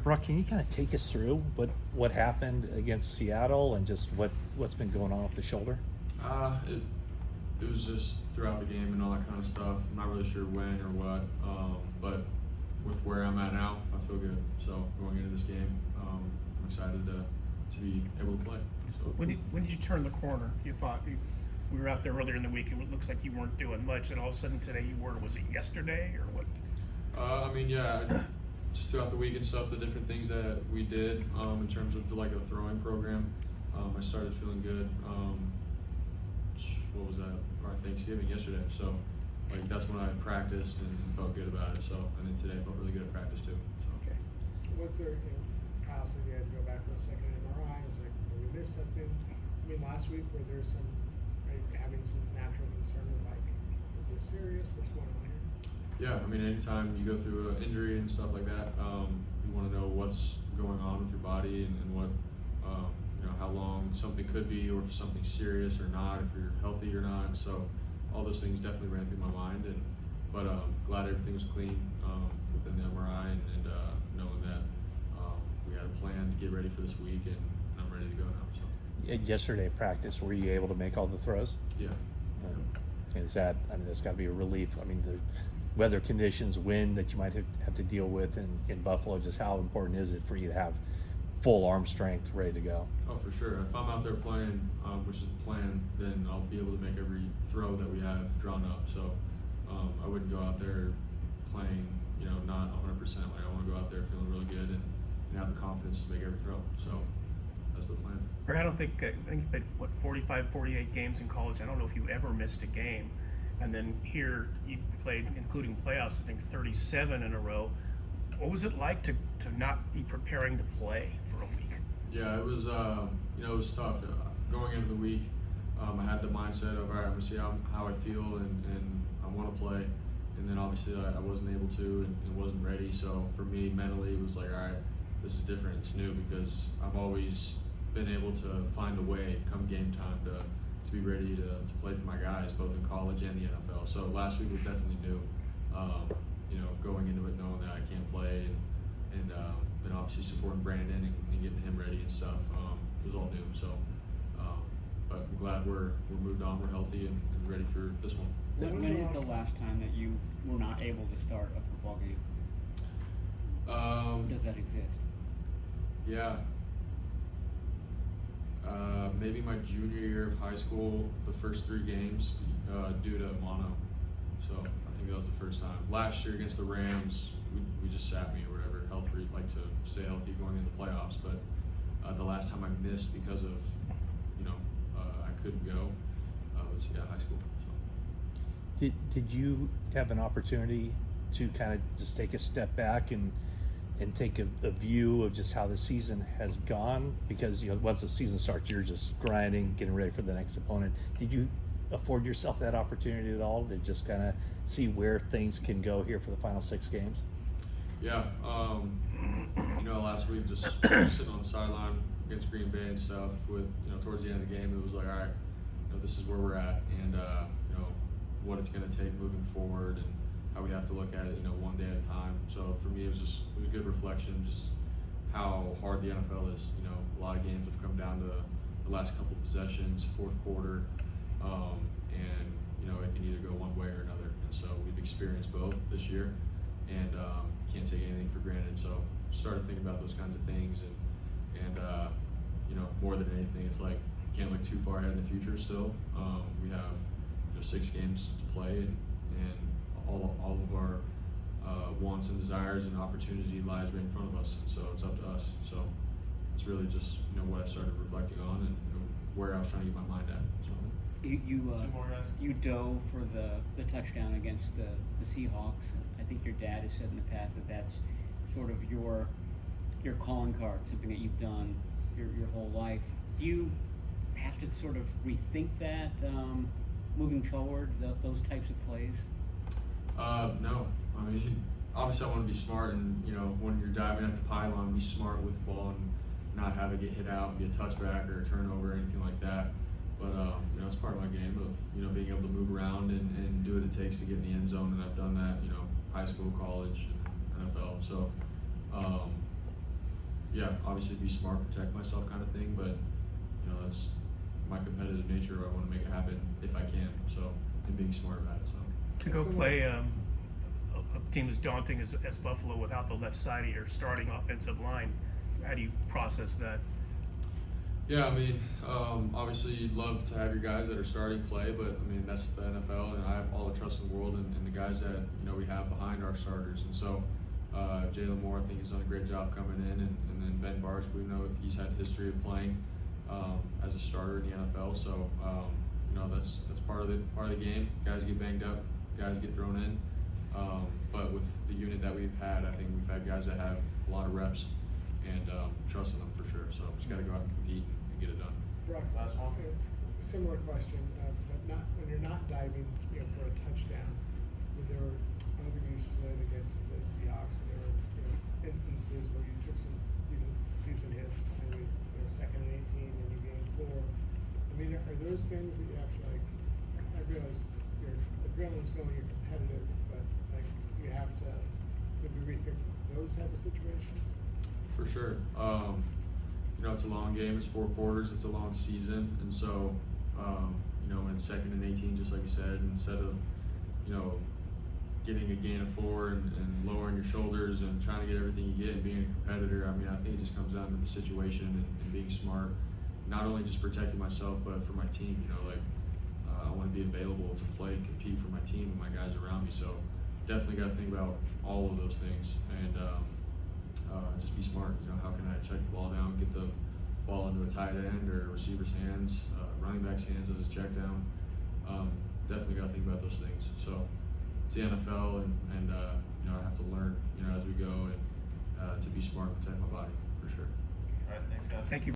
Brock, can you kind of take us through what happened against Seattle and just what's been going on with the shoulder? It was just throughout the game and all that kind of stuff. I'm not really sure when or what, but with where I'm at now, I feel good. So going into this game, I'm excited to be able to play. So When did you turn the corner? You thought we were out there earlier in the week. It looks like you weren't doing much, and all of a sudden today you were. Was it yesterday or what? I mean, yeah, just throughout the week and stuff, the different things that we did in terms of like a throwing program, I started feeling good. What was that? Our Thanksgiving yesterday. So like that's when I practiced and felt good about it. So and then today I felt really good at practice too. So. Okay. Was there, Kyle said you had to go back for a second MRI. I was like, did we miss something? I mean, last week were there some, are you having some natural concern of like, is this serious? What's going on here? Yeah, I mean, anytime you go through an injury and stuff like that, you want to know what's going on with your body and what, how long something could be, or if something's serious or not, if you're healthy or not. So all those things definitely ran through my mind, but glad everything was clean within the MRI and knowing that we had a plan to get ready for this week and I'm ready to go now. So. Yesterday at practice, were you able to make all the throws? Yeah. Is that, I mean, that's got to be a relief. I mean, the weather conditions, wind that you might have to deal with in Buffalo, just how important is it for you to have full arm strength ready to go? Oh, for sure. If I'm out there playing, which is the plan, then I'll be able to make every throw that we have drawn up. So I wouldn't go out there playing, not 100%. Like I want to go out there feeling really good and have the confidence to make every throw. So that's the plan. I think you played 45, 48 games in college. I don't know if you ever missed a game. And then here you played, including playoffs, I think 37 in a row. What was it like to not be preparing to play for a week? Yeah, it was it was tough. Going into the week, I had the mindset of, all right, I'm gonna see how I feel and I want to play. And then obviously I wasn't able to and wasn't ready. So for me mentally, it was like, all right, this is different. It's new because I've always been able to find a way come game time to be ready to play for my guys, both in college and the NFL. So last week was definitely new. Going into it knowing that I can't play and then obviously supporting Brandon and getting him ready and stuff was all new. So, but I'm glad we're moved on, we're healthy and ready for this one. When is the last time that you were not able to start a football game? Does that exist? Yeah. Maybe my junior year of high school, the first 3 games due to mono. So I think that was the first time. Last year against the Rams, we just sat me or whatever. Healthy, like to stay healthy going into the playoffs. But the last time I missed because of, I couldn't go, was high school. So. Did you have an opportunity to kind of just take a step back and take a view of just how the season has gone? Because once the season starts, you're just grinding, getting ready for the next opponent. Did you afford yourself that opportunity at all to just kind of see where things can go here for the final 6 games? Yeah, last week just sitting on the sideline against Green Bay and stuff with, towards the end of the game, it was like, all right, this is where we're at and, what it's going to take moving forward and how we have to look at it, one day at a time. So for me, it was a good reflection, just how hard the NFL is. A lot of games have come down to the last couple possessions, fourth quarter, and it can either go one way or another. And so we've experienced both this year, and can't take anything for granted. So started thinking about those kinds of things, and more than anything, it's like can't look too far ahead in the future. Still, we have 6 games to play, and all of our wants and desires and opportunity lies right in front of us. And so it's up to us. So it's really just what I started reflecting on and where I was trying to get my mind at. So. You dove for the touchdown against the Seahawks. I think your dad has said in the past that that's sort of your calling card, something that you've done your whole life. Do you have to sort of rethink that moving forward, those types of plays? No. I mean, obviously I want to be smart and, when you're diving at the pylon, be smart with the ball and not have it get hit out and be a touchback or a turnover or anything like that. But, it's part of my game of, being able to move around and do what it takes to get in the end zone. And I've done that, high school, college, and NFL. So, yeah, obviously be smart, protect myself kind of thing, but you know, that's my competitive nature. I want to make it happen if I can, so, and being smart about it, so. To go play a team as daunting as Buffalo without the left side of your starting offensive line, how do you process that? Yeah, I mean, obviously you'd love to have your guys that are starting play, but I mean, that's the NFL, and I have all the trust in the world in the guys that, you know, we have behind our starters. And so, Jalen Moore, I think, has done a great job coming in, and then Ben Barch, we know he's had a history of playing as a starter in the NFL. So, you know, that's part of the game. Guys get banged up, guys get thrown in. But with the unit that we've had, I think we've had guys that have a lot of reps and trusting them for sure. So just got to go out and compete and get it done. Brock, last one. Similar question, but not when you're not diving, you know, for a touchdown. There were other you slid against the Seahawks, and there were, you know, instances where you took some decent hits, maybe, you know, 2nd and 18, and you gained 4. I mean, are those things that you have to, like? I realize your adrenaline's going, you're competitive, but like you have to maybe rethink those type of situations. For sure. You know, it's a long game. It's 4 quarters. It's a long season, and so you know, when it's 2nd and 18, just like you said, instead of, you know, getting a gain of 4 and lowering your shoulders and trying to get everything you get and being a competitor, I mean, I think it just comes down to the situation and being smart, not only just protecting myself, but for my team. You know, like I want to be available to play and compete for my team and my guys around me. So definitely got to think about all of those things and just be smart. You know, how can I check the ball down, get the ball into a tight end or receiver's hands, running back's hands as a check down. Definitely got to think about those things. So it's the NFL, and you know, I have to learn, you know, as we go, and to be smart and protect my body for sure. All right, thanks, guys. Thank you.